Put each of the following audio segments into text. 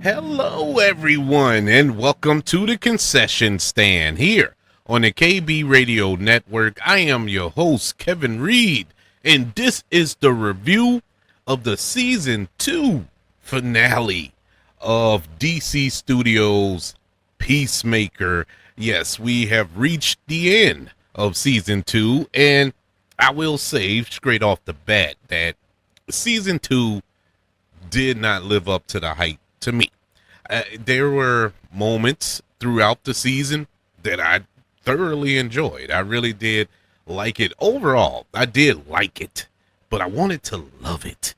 Hello, everyone, and welcome to the concession stand here on the KB Radio Network. I am your host, Kevin Reed, and this is the review of the season 2 finale of DC Studios' Peacemaker. Yes, we have reached the end of season 2, and I will say straight off the bat that season 2 did not live up to the hype to me. There were moments throughout the season that I thoroughly enjoyed. I really did like it. Overall, I did like it, but I wanted to love it.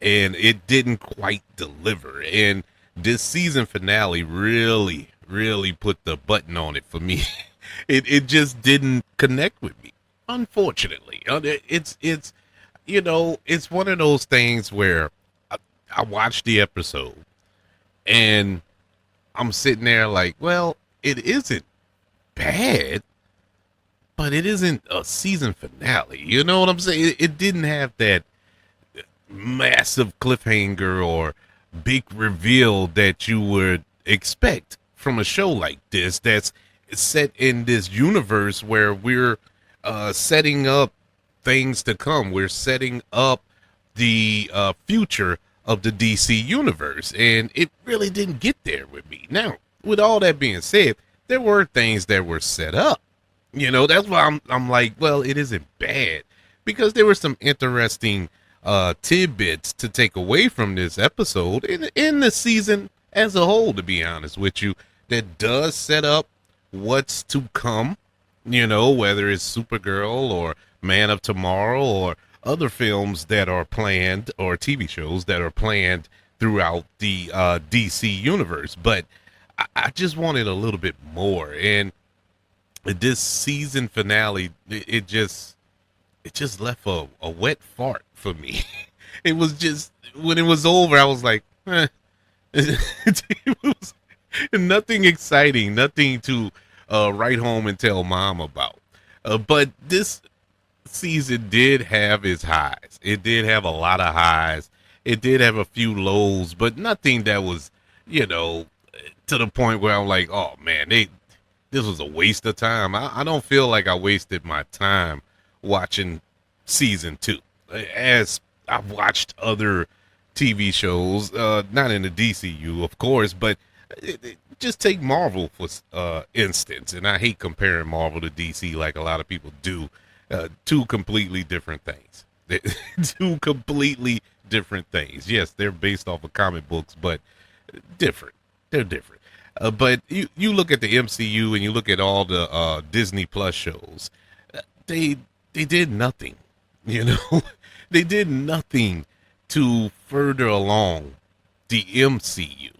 And it didn't quite deliver. And this season finale really put the button on it for me. It just didn't connect with me, unfortunately. It's one of those things where I watched the episode and I'm sitting there like, well, it isn't bad, but it isn't a season finale. You know what I'm saying? It didn't have that massive cliffhanger or big reveal that you would expect from a show like this that's set in this universe where we're setting up things to come. We're setting up the future of the DC universe, and it really didn't get there with me. Now, with all that being said, there were things that were set up. That's why I'm like, well, it isn't bad, because there were some interesting tidbits to take away from this episode in the season as a whole, to be honest with you, that does set up what's to come, whether it's Supergirl or Man of Tomorrow or other films that are planned or TV shows that are planned throughout the DC universe. But I just wanted a little bit more. And this season finale, it just left a wet fart for me. It was just, when it was over, I was like, it was nothing exciting, nothing to write home and tell mom about. But this season did have its highs. It did have a lot of highs. It did have a few lows, but nothing that was, to the point where I'm like, oh man, this was a waste of time. I don't feel like I wasted my time watching season 2. As I've watched other TV shows, not in the DCU, of course, but just take Marvel for instance. And I hate comparing Marvel to DC like a lot of people do. Two completely different things. Two completely different things. Yes, they're based off of comic books, but different. They're different. But you look at the MCU and you look at all the Disney Plus shows. They did nothing. They did nothing to further along the MCU.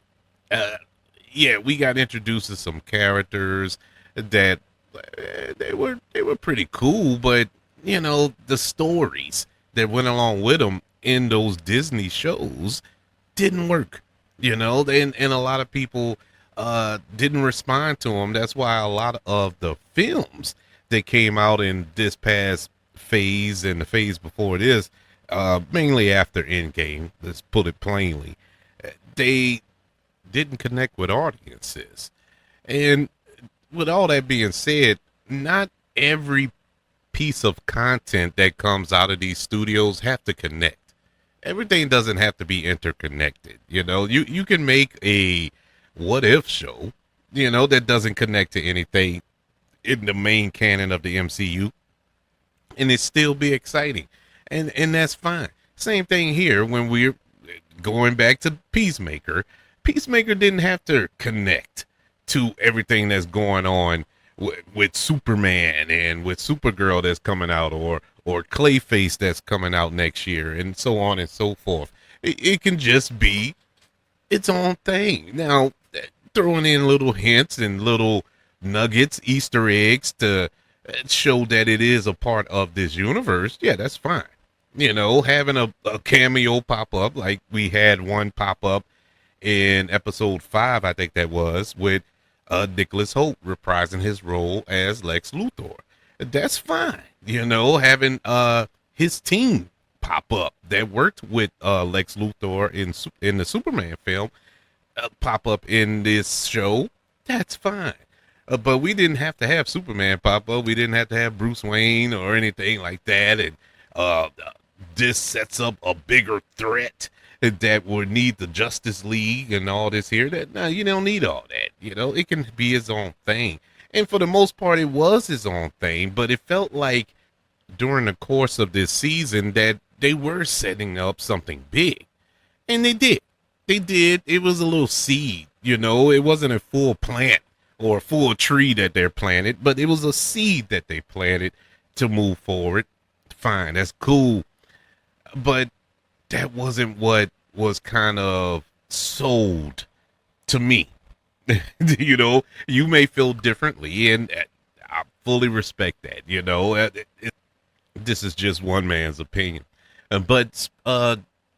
Yeah, we got introduced to some characters that they were pretty cool, but the stories that went along with them in those Disney shows didn't work. And a lot of people didn't respond to them. That's why a lot of the films that came out in this past phase and the phase before this, mainly after Endgame, let's put it plainly, they didn't connect with audiences. And with all that being said, not every piece of content that comes out of these studios have to connect. Everything doesn't have to be interconnected. You can make a what if show, that doesn't connect to anything in the main canon of the MCU, and it still be exciting. And that's fine. Same thing here when we're going back to Peacemaker. Peacemaker didn't have to connect to everything that's going on with Superman and with Supergirl that's coming out, or Clayface that's coming out next year, and so on and so forth. It can just be its own thing. Now, throwing in little hints and little nuggets, Easter eggs to show that it is a part of this universe, yeah, that's fine. Having a cameo pop up, like we had one pop up in episode 5, I think that was, with Nicholas Hoult reprising his role as Lex Luthor. That's fine. Having his team pop up that worked with Lex Luthor in the Superman film, pop up in this show, that's fine. But we didn't have to have Superman pop up. We didn't have to have Bruce Wayne or anything like that. And uh, this sets up a bigger threat that will need the Justice League and all this here. That no, you don't need all that. You know, it can be his own thing. And for the most part, it was his own thing. But it felt like during the course of this season that they were setting up something big, and they did. They did. It was a little seed, you know. It wasn't a full plant or a full tree that they're planted, but it was a seed that they planted to move forward. Fine, that's cool. But that wasn't what was kind of sold to me. You know, you may feel differently, and I fully respect that. You know, this is just one man's opinion. But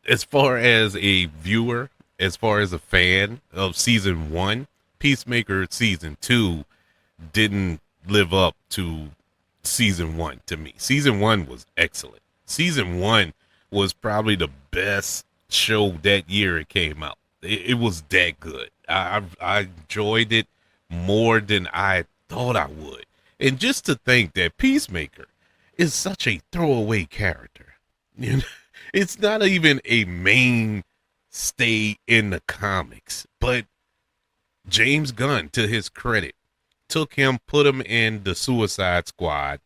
as far as a viewer, as far as a fan of season one, Peacemaker season two didn't live up to season one to me. Season one was excellent. Season one was probably the best show that year it came out. It was that good. I enjoyed it more than I thought I would. And just to think that Peacemaker is such a throwaway character. You know, it's not even a mainstay in the comics, but James Gunn, to his credit, took him, put him in the Suicide Squad.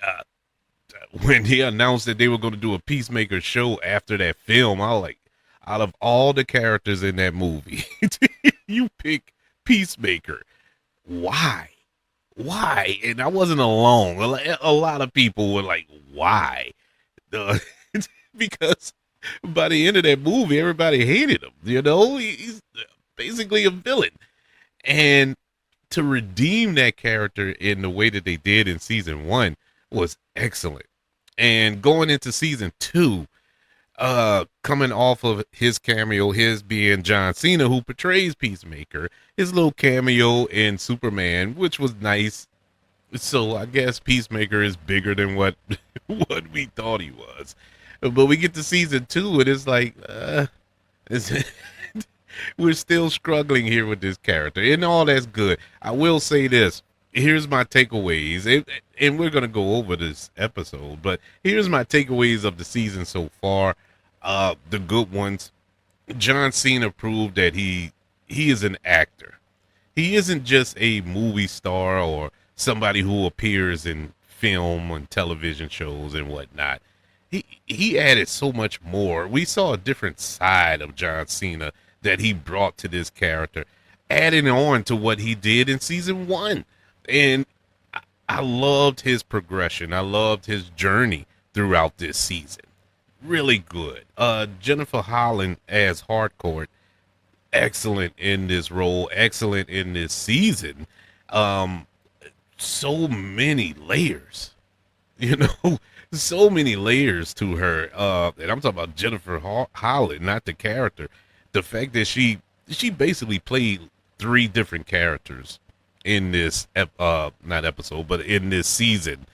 Uh, when he announced that they were going to do a Peacemaker show after that film, I was like, out of all the characters in that movie, you pick Peacemaker. Why? Why? And I wasn't alone. A lot of people were like, why? Uh, because by the end of that movie, everybody hated him. You know, he's basically a villain. And to redeem that character in the way that they did in season one was excellent. And going into season two, coming off of his cameo, his being John Cena, who portrays Peacemaker, his little cameo in Superman, which was nice. So I guess Peacemaker is bigger than what what we thought he was. But we get to season two, and it's like, it's, we're still struggling here with this character, and all that's good. I will say this. Here's my takeaways, and we're gonna go over this episode, but here's my takeaways of the season so far. The good ones. John Cena proved that he is an actor. He isn't just a movie star or somebody who appears in film and television shows and whatnot. He added so much more. We saw a different side of John Cena that he brought to this character, adding on to what he did in season one. And I loved his progression. I loved his journey throughout this season. Really good. Jennifer Holland as Harcourt, excellent in this role, excellent in this season. So many layers, you know, so many layers to her. And I'm talking about Jennifer Holland, not the character. The fact that she basically played three different characters in this not episode, but in this season,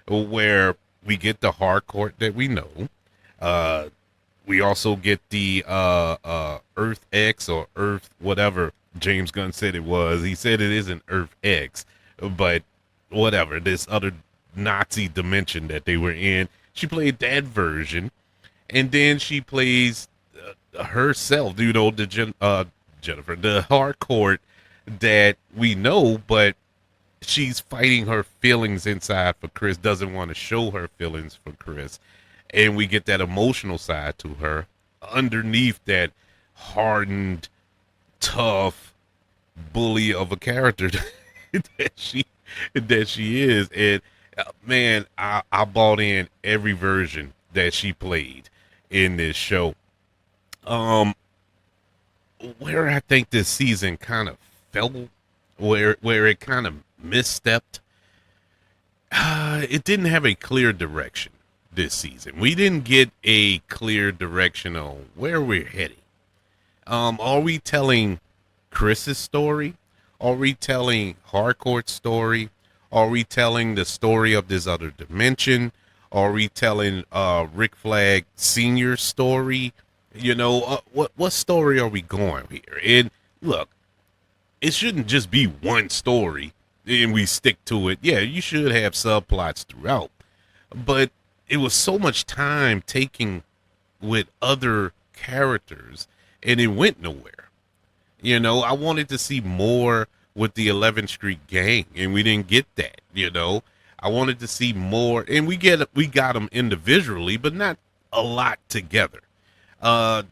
where we get the Harcourt that we know. We also get the Earth X or Earth whatever James Gunn said it was. He said it isn't Earth X, but whatever, this other Nazi dimension that they were in. She played that version, and then she plays herself, you know, the Jennifer, the Harcourt that we know, but she's fighting her feelings inside for Chris, doesn't want to show her feelings for Chris. And we get that emotional side to her underneath that hardened, tough bully of a character that she is. And man, I bought in every version that she played in this show. Where I think this season kind of fell, where it kind of misstepped, it didn't have a clear direction this season. We didn't get a clear direction on where we're heading. Are we telling Chris's story? Are we telling Harcourt's story? Are we telling the story of this other dimension? Are we telling Rick Flag Senior's story? What story are we going here? And look, it shouldn't just be one story and we stick to it. Yeah, you should have subplots throughout, but it was so much time taking with other characters and it went nowhere. I wanted to see more with the 11th Street gang, and we didn't get that. I wanted to see more, and we got them individually, but not a lot together. Uh,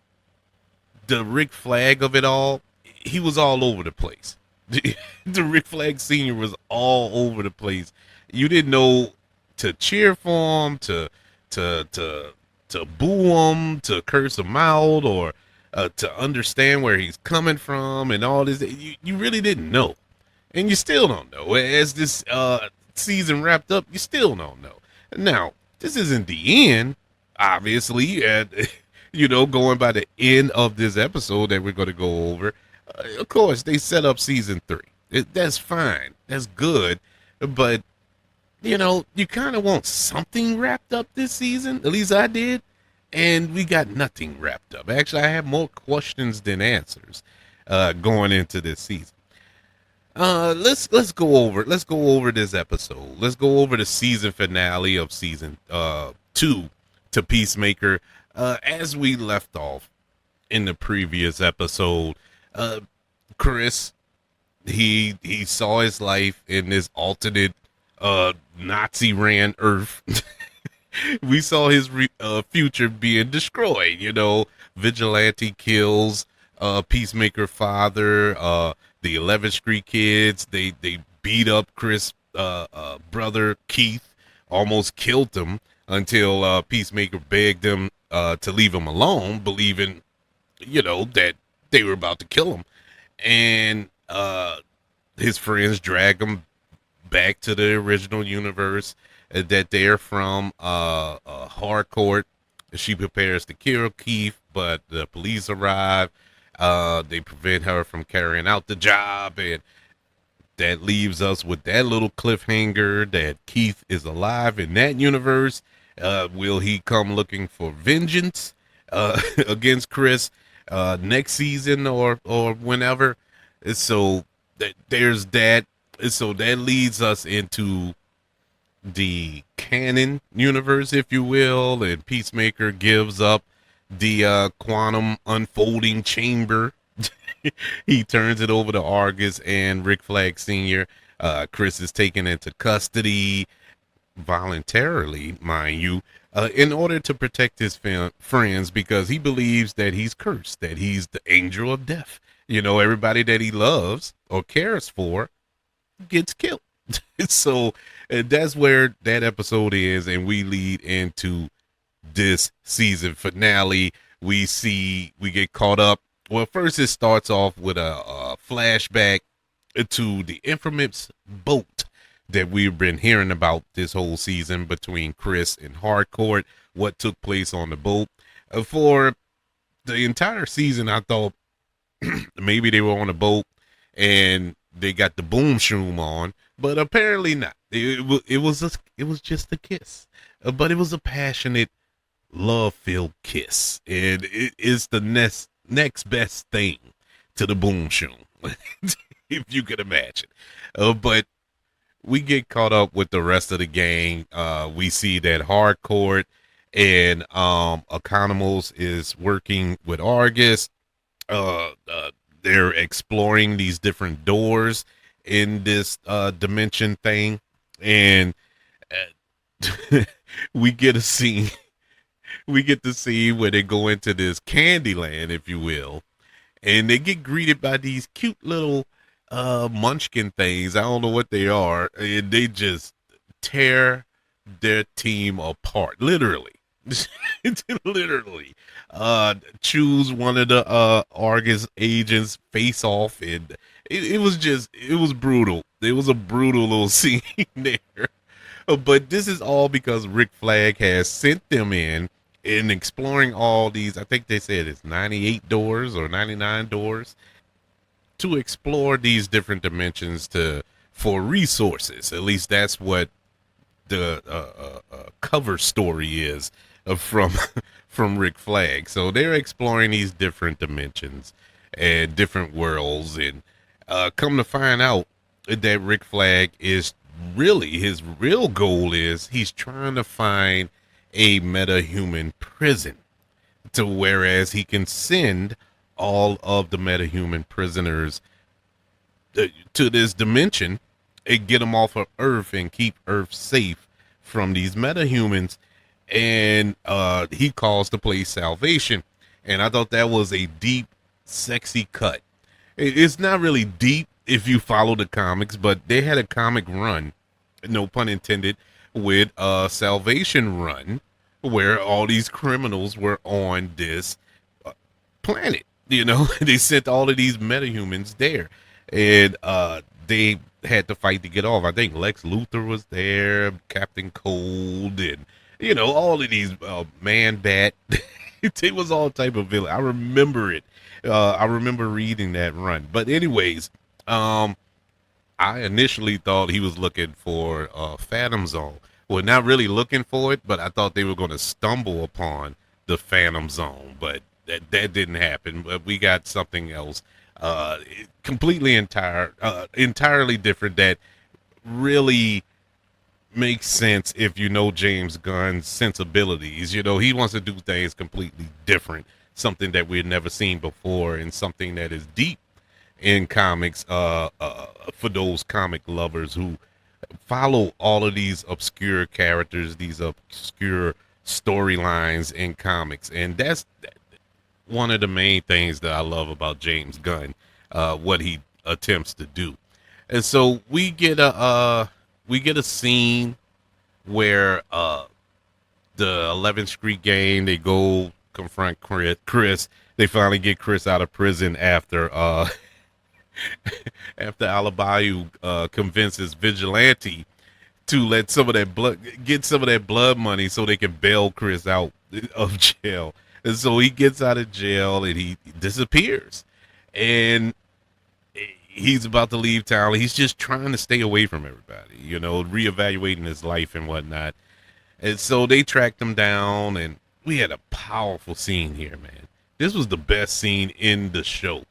the Rick Flag of it all, he was all over the place. The Rick Flag Senior was all over the place. You didn't know to cheer for him, to boo him, to curse him out, or to understand where he's coming from, and all this. You really didn't know, and you still don't know. As this season wrapped up, you still don't know. Now, this isn't the end, obviously, and going by the end of this episode that we're going to go over. Of course, they set up season 3. That's fine. That's good. But, you kind of want something wrapped up this season. At least I did. And we got nothing wrapped up. Actually, I have more questions than answers going into this season. Let's go over this episode. Let's go over the season finale of season 2 to Peacemaker. As we left off in the previous episode, Chris, he saw his life in this alternate Nazi ran Earth. We saw his future being destroyed. Vigilante kills Peacemaker father, the 11th Street kids. They beat up Chris brother Keith, almost killed him until Peacemaker begged them to leave him alone, believing that they were about to kill him. And his friends drag him back to the original universe that they're from. Harcourt, she prepares to kill Keith, but the police arrive. They prevent her from carrying out the job, and that leaves us with that little cliffhanger that Keith is alive in that universe. Will he come looking for vengeance against Chris next season or whenever? So there's that. So that leads us into the canon universe, if you will, and Peacemaker gives up the quantum unfolding chamber. He turns it over to Argus and Rick Flag Sr. Chris is taken into custody voluntarily, mind you, in order to protect his friends, because he believes that he's cursed, that he's the angel of death. Everybody that he loves or cares for gets killed. So that's where that episode is, and we lead into this season finale. We get caught up. Well, first it starts off with a flashback to the infamous boat that we've been hearing about this whole season between Chris and Harcourt, what took place on the boat. For the entire season, I thought maybe they were on a boat and they got the boom shoom on, but apparently not. It was just a kiss, but it was a passionate, love-filled kiss, and it is the next best thing to the boom shoom, if you could imagine. But we get caught up with the rest of the gang. We see that Harcourt and Economos is working with Argus. They're exploring these different doors in this dimension thing, and we get a scene. We get to see where they go into this Candyland, if you will, and they get greeted by these cute little munchkin things. I don't know what they are, and they just tear their team apart, literally. Literally choose one of the Argus agents face off, and it was brutal. It was a brutal little scene there. But this is all because Rick Flag has sent them in exploring all these, I think they said it's 98 doors or 99 doors, to explore these different dimensions for resources. At least that's what the cover story is from from Rick Flag. So they're exploring these different dimensions and different worlds, and come to find out that Rick Flag is really his real goal is he's trying to find a metahuman prison to whereas he can send all of the metahuman prisoners to this dimension and get them off of Earth and keep Earth safe from these metahumans. And he calls the place Salvation. And I thought that was a deep, sexy cut. It's not really deep if you follow the comics, but they had a comic run, no pun intended, with a Salvation run where all these criminals were on this planet. You know, they sent all of these metahumans there, and they had to fight to get off. I think Lex Luthor was there, Captain Cold, and all of these Man Bat. It was all type of villain. I remember it. I remember reading that run. But anyways, I initially thought he was looking for Phantom Zone. Well, not really looking for it, but I thought they were going to stumble upon the Phantom Zone. But that didn't happen. But we got something else, completely entirely different that really makes sense if you know James Gunn's sensibilities. He wants to do things completely different, something that we've never seen before, and something that is deep in comics for those comic lovers who follow all of these obscure characters, these obscure storylines in comics. And that's one of the main things that I love about James Gunn, what he attempts to do. And so we get a scene where the 11th Street gang, they go confront Chris. They finally get Chris out of prison after after Alibayu convinces Vigilante to let get some of that blood money so they can bail Chris out of jail. And so he gets out of jail and he disappears. And he's about to leave town. He's just trying to stay away from everybody, reevaluating his life and whatnot. And so they tracked him down, and we had a powerful scene here, man. This was the best scene in the show,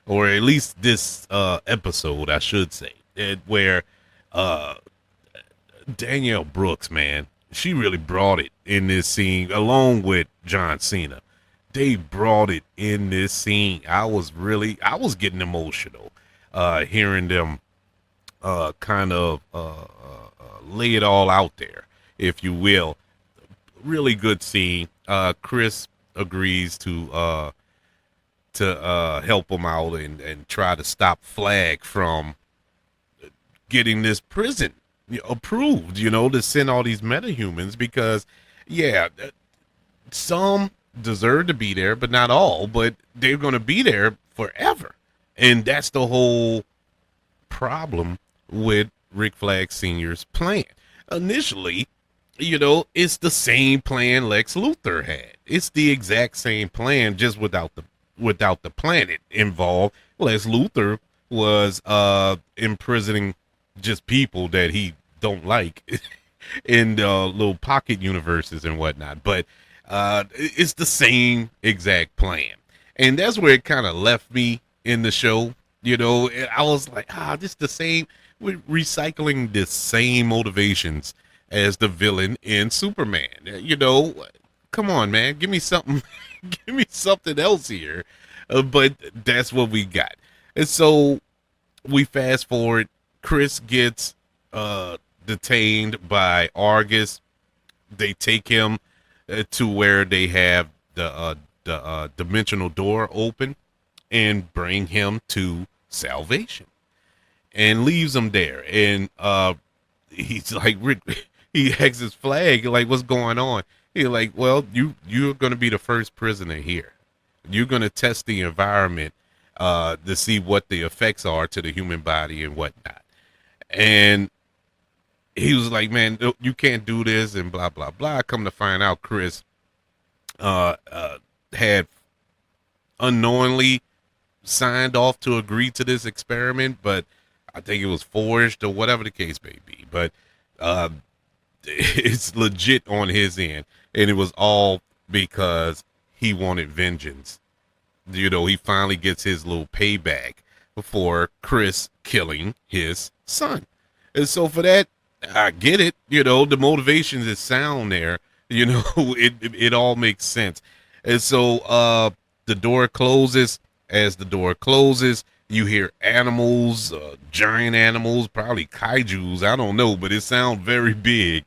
or at least this episode, I should say, where Danielle Brooks, man, she really brought it in this scene, along with John Cena. They brought it in this scene. I was getting emotional hearing them kind of lay it all out there, if you will. Really good scene. Chris agrees to help him out and try to stop Flag from getting this prison approved, to send all these metahumans because, yeah, some deserve to be there, but not all, but they're going to be there forever. And that's the whole problem with Rick Flag Sr.'s plan. Initially, it's the same plan Lex Luthor had. It's the exact same plan, just without the planet involved. Lex Luthor was imprisoning just people that he don't like in little pocket universes and whatnot. But it's the same exact plan. And that's where it kind of left me in the show. I was like, this is the same. We're recycling the same motivations as the villain in Superman. Come on, man, give me something, give me something else here. But that's what we got. And so we fast forward. Chris gets detained by Argus. They take him to where they have the dimensional door open and bring him to Salvation and leaves him there. And he's like, he exits Flag, like, what's going on? He's like, well, you're going to be the first prisoner here. You're going to test the environment to see what the effects are to the human body and whatnot. And he was like, man, you can't do this and blah, blah, blah. Come to find out, Chris had unknowingly signed off to agree to this experiment, but I think it was forged or whatever the case may be. But it's legit on his end, and it was all because he wanted vengeance. He finally gets his little payback for Chris killing his son. And so for that, I get it. The motivations is sound there. It all makes sense. And so the door closes. As the door closes, you hear animals, giant animals, probably kaijus, I don't know, but it sounds very big,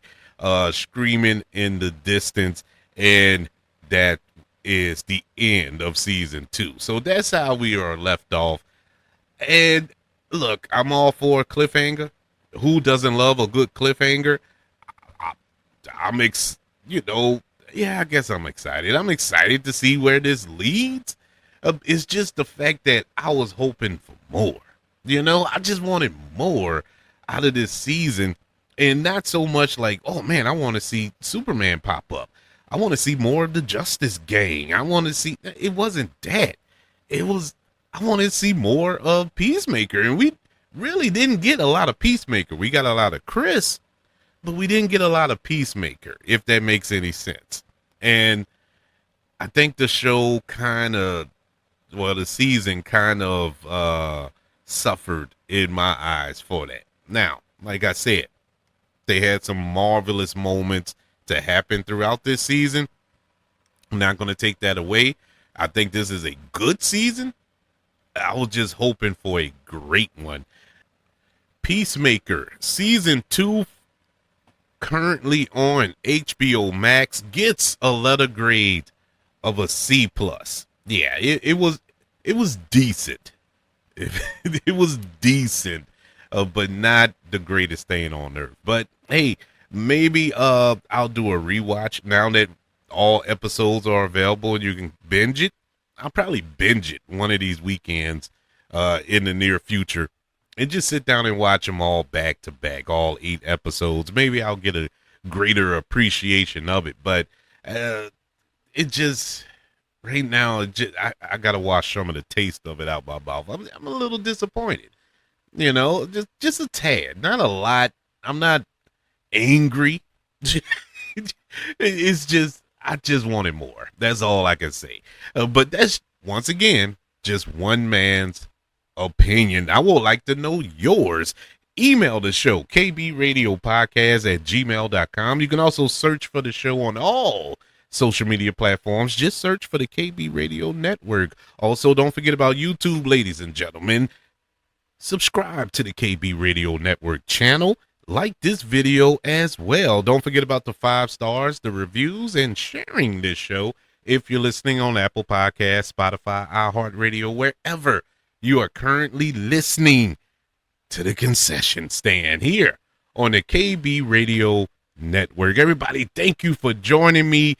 screaming in the distance. And that is the end of season 2. So that's how we are left off. And look, I'm all for a cliffhanger. Who doesn't love a good cliffhanger? I, I'm yeah, I guess I'm excited. I'm excited to see where this leads. It's just the fact that I was hoping for more. I just wanted more out of this season, and not so much like, oh man, I want to see Superman pop up. I want to see more of the Justice Gang. I want to see. It wasn't that. It was. I wanted to see more of Peacemaker, and we really didn't get a lot of Peacemaker. We got a lot of Chris, but we didn't get a lot of Peacemaker, if that makes any sense. And I think the show the season kind of suffered in my eyes for that. Now, like I said, they had some marvelous moments to happen throughout this season. I'm not going to take that away. I think this is a good season. I was just hoping for a great one. Peacemaker season 2, currently on HBO Max, gets a letter grade of a C plus. Yeah, it was decent. It was decent, but not the greatest thing on earth. But hey, maybe I'll do a rewatch now that all episodes are available and you can binge it. I'll probably binge it one of these weekends in the near future and just sit down and watch them all back to back, all 8 episodes. Maybe I'll get a greater appreciation of it. But it just right now, I gotta wash some of the taste of it out my mouth. I'm a little disappointed, just a tad, not a lot. I'm not angry. It's just I just wanted more. That's all I can say. But that's once again just one man's opinion. I would like to know yours. Email the show, kbradiopodcast@gmail.com. You can also search for the show on all social media platforms. Just search for the KB Radio Network. Also, don't forget about YouTube, ladies and gentlemen. Subscribe to the KB Radio Network channel. Like this video as well. Don't forget about the 5 stars, the reviews, and sharing this show if you're listening on Apple Podcasts, Spotify, iHeartRadio, wherever you are currently listening to the concession stand here on the KB Radio Network. Everybody, thank you for joining me,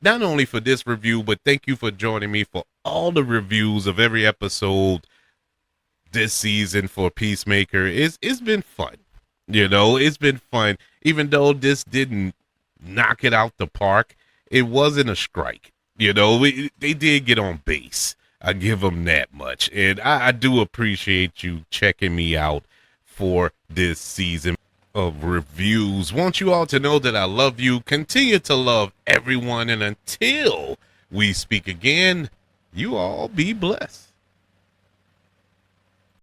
not only for this review, but thank you for joining me for all the reviews of every episode this season for Peacemaker. It's been fun. It's been fun. Even though this didn't knock it out the park, it wasn't a strike. They did get on base. I give them that much. And I do appreciate you checking me out for this season of reviews. Want you all to know that I love you. Continue to love everyone. And until we speak again, you all be blessed.